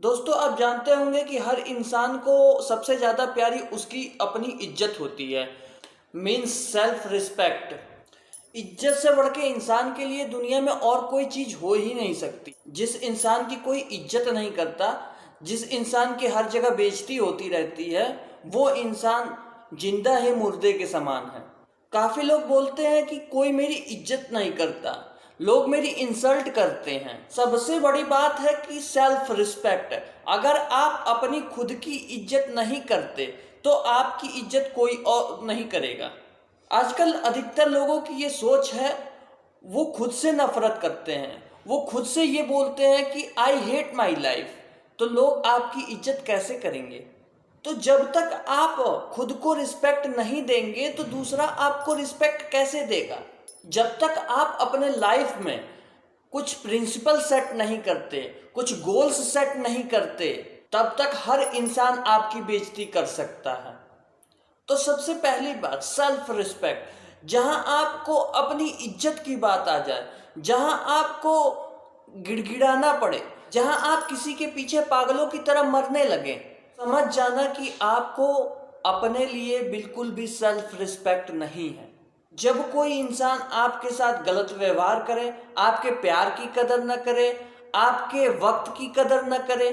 दोस्तों, आप जानते होंगे कि हर इंसान को सबसे ज़्यादा प्यारी उसकी अपनी इज्जत होती है। Means self respect. इज्जत से बढ़ के इंसान के लिए दुनिया में और कोई चीज़ हो ही नहीं सकती। जिस इंसान की कोई इज्जत नहीं करता, जिस इंसान की हर जगह बेइज्जती होती रहती है, वो इंसान जिंदा ही मुर्दे के समान है। काफ़ी लोग बोलते हैं कि कोई मेरी इज्जत नहीं करता, लोग मेरी इंसल्ट करते हैं। सबसे बड़ी बात है कि सेल्फ रिस्पेक्ट। अगर आप अपनी खुद की इज्जत नहीं करते तो आपकी इज्जत कोई और नहीं करेगा। आजकल अधिकतर लोगों की ये सोच है, वो खुद से नफरत करते हैं। वो खुद से ये बोलते हैं कि आई हेट माई लाइफ। तो लोग आपकी इज्जत कैसे करेंगे? तो जब तक आप खुद को रिस्पेक्ट नहीं देंगे तो दूसरा आपको रिस्पेक्ट कैसे देगा? जब तक आप अपने लाइफ में कुछ प्रिंसिपल सेट नहीं करते, कुछ गोल्स सेट नहीं करते, तब तक हर इंसान आपकी बेइज्जती कर सकता है। तो सबसे पहली बात सेल्फ रिस्पेक्ट। जहां आपको अपनी इज्जत की बात आ जाए, जहां आपको गिड़गिड़ाना पड़े, जहां आप किसी के पीछे पागलों की तरह मरने लगे, समझ जाना कि आपको अपने लिए बिल्कुल भी सेल्फ रिस्पेक्ट नहीं है। जब कोई इंसान आपके साथ गलत व्यवहार करे, आपके प्यार की कदर न करे, आपके वक्त की कदर न करे,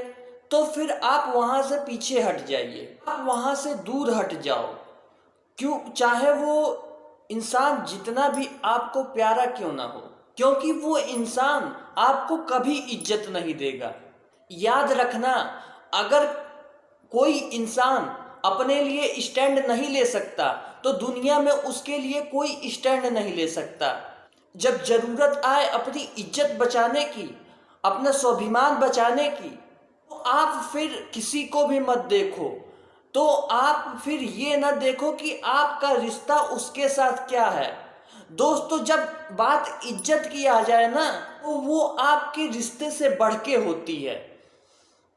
तो फिर आप वहां से पीछे हट जाइए, आप वहां से दूर हट जाओ। क्यों? चाहे वो इंसान जितना भी आपको प्यारा क्यों ना हो, क्योंकि वो इंसान आपको कभी इज्जत नहीं देगा। याद रखना, अगर कोई इंसान अपने लिए स्टैंड नहीं ले सकता तो दुनिया में उसके लिए कोई स्टैंड नहीं ले सकता। जब जरूरत आए अपनी इज्जत बचाने की, अपना स्वाभिमान बचाने की, तो आप फिर किसी को भी मत देखो। तो आप फिर ये ना देखो कि आपका रिश्ता उसके साथ क्या है। दोस्तों, जब बात इज्जत की आ जाए ना, तो वो आपके रिश्ते से बढ़ के होती है।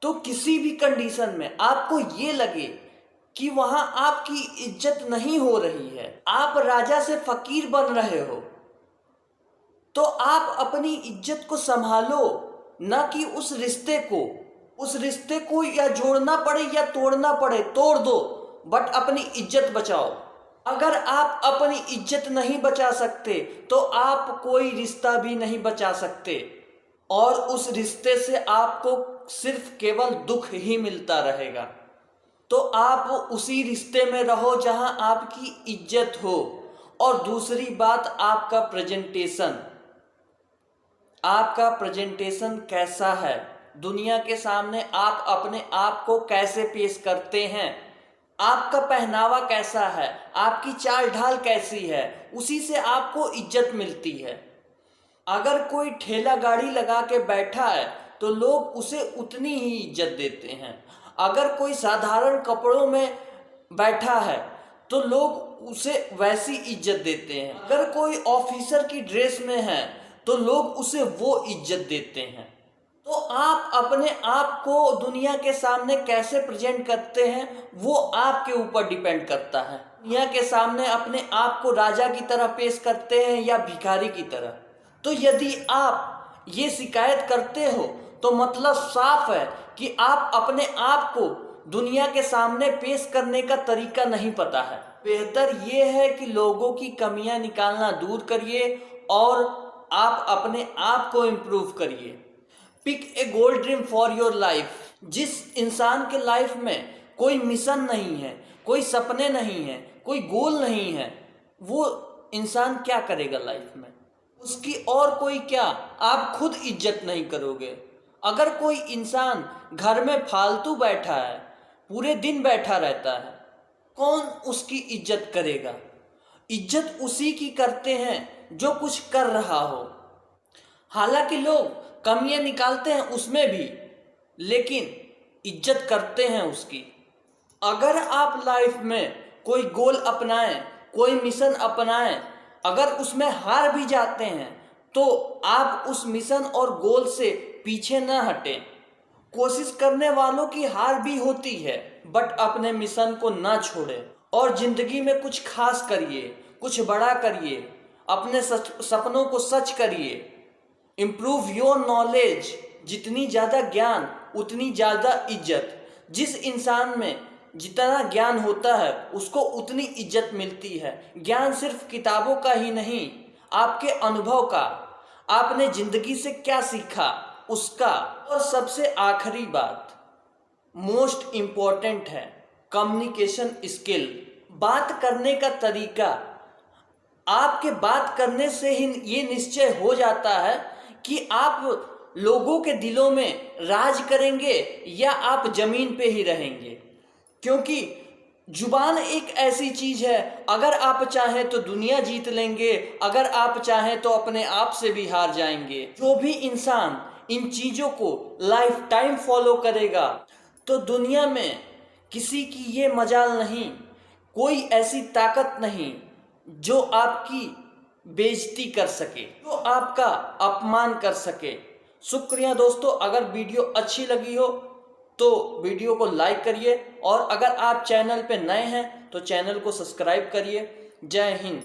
तो किसी भी कंडीशन में आपको ये लगे कि वहां आपकी इज्जत नहीं हो रही है, आप राजा से फकीर बन रहे हो, तो आप अपनी इज्जत को संभालो, ना कि उस रिश्ते को या जोड़ना पड़े या तोड़ना पड़े तोड़ दो, बट अपनी इज्जत बचाओ। अगर आप अपनी इज्जत नहीं बचा सकते तो आप कोई रिश्ता भी नहीं बचा सकते, और उस रिश्ते से आपको सिर्फ केवल दुख ही मिलता रहेगा। तो आप उसी रिश्ते में रहो जहां आपकी इज्जत हो। और दूसरी बात, आपका प्रेजेंटेशन कैसा है? दुनिया के सामने आप अपने आप को कैसे पेश करते हैं? आपका पहनावा कैसा है? आपकी चाल ढाल कैसी है? उसी से आपको इज्जत मिलती है। अगर कोई ठेला गाड़ी लगा के बैठा है तो लोग उसे उतनी ही इज्जत देते हैं। अगर कोई साधारण कपड़ों में बैठा है तो लोग उसे वैसी इज्जत देते हैं। अगर कोई ऑफिसर की ड्रेस में है तो लोग उसे वो इज्जत देते हैं। तो आप अपने आप को दुनिया के सामने कैसे प्रेजेंट करते हैं, वो आपके ऊपर डिपेंड करता है। दुनिया के सामने अपने आप को राजा की तरह पेश करते हैं या भिखारी की तरह? तो यदि आप ये शिकायत करते हो तो मतलब साफ है कि आप अपने आप को दुनिया के सामने पेश करने का तरीका नहीं पता है। बेहतर ये है कि लोगों की कमियां निकालना दूर करिए और आप अपने आप को इम्प्रूव करिए। Pick a goal dream for your life. जिस इंसान के लाइफ में कोई मिशन नहीं है, कोई सपने नहीं है, कोई गोल नहीं है, वो इंसान क्या करेगा लाइफ में? उसकी और कोई क्या, आप खुद इज्जत नहीं करोगे। अगर कोई इंसान घर में फालतू बैठा है, पूरे दिन बैठा रहता है, कौन उसकी इज्जत करेगा? इज्जत उसी की करते हैं जो कुछ कर रहा हो। हालांकि लोग कमियां निकालते हैं उसमें भी, लेकिन इज्जत करते हैं उसकी। अगर आप लाइफ में कोई गोल अपनाएं, कोई मिशन अपनाएं, अगर उसमें हार भी जाते हैं तो आप उस मिशन और गोल से पीछे न हटें। कोशिश करने वालों की हार भी होती है, बट अपने मिशन को ना छोड़ें और जिंदगी में कुछ खास करिए, कुछ बड़ा करिए, अपने सपनों को सच करिए। Improve your knowledge. जितनी ज़्यादा ज्ञान उतनी ज़्यादा इज्जत। जिस इंसान में जितना ज्ञान होता है उसको उतनी इज्जत मिलती है। ज्ञान सिर्फ किताबों का ही नहीं, आपके अनुभव का, आपने जिंदगी से क्या सीखा उसका। और सबसे आखिरी बात, मोस्ट इम्पॉर्टेंट है, कम्युनिकेशन स्किल, बात करने का तरीका। आपके बात करने से ही ये निश्चय हो जाता है कि आप लोगों के दिलों में राज करेंगे या आप जमीन पे ही रहेंगे। क्योंकि जुबान एक ऐसी चीज है, अगर आप चाहें तो दुनिया जीत लेंगे, अगर आप चाहें तो अपने आप से भी हार जाएंगे। जो भी इंसान इन चीजों को लाइफ टाइम फॉलो करेगा तो दुनिया में किसी की ये मजाल नहीं, कोई ऐसी ताकत नहीं जो आपकी बेइज्जती कर सके, जो आपका अपमान कर सके। शुक्रिया दोस्तों, अगर वीडियो अच्छी लगी हो तो वीडियो को लाइक करिए और अगर आप चैनल पे नए हैं तो चैनल को सब्सक्राइब करिए। जय हिंद।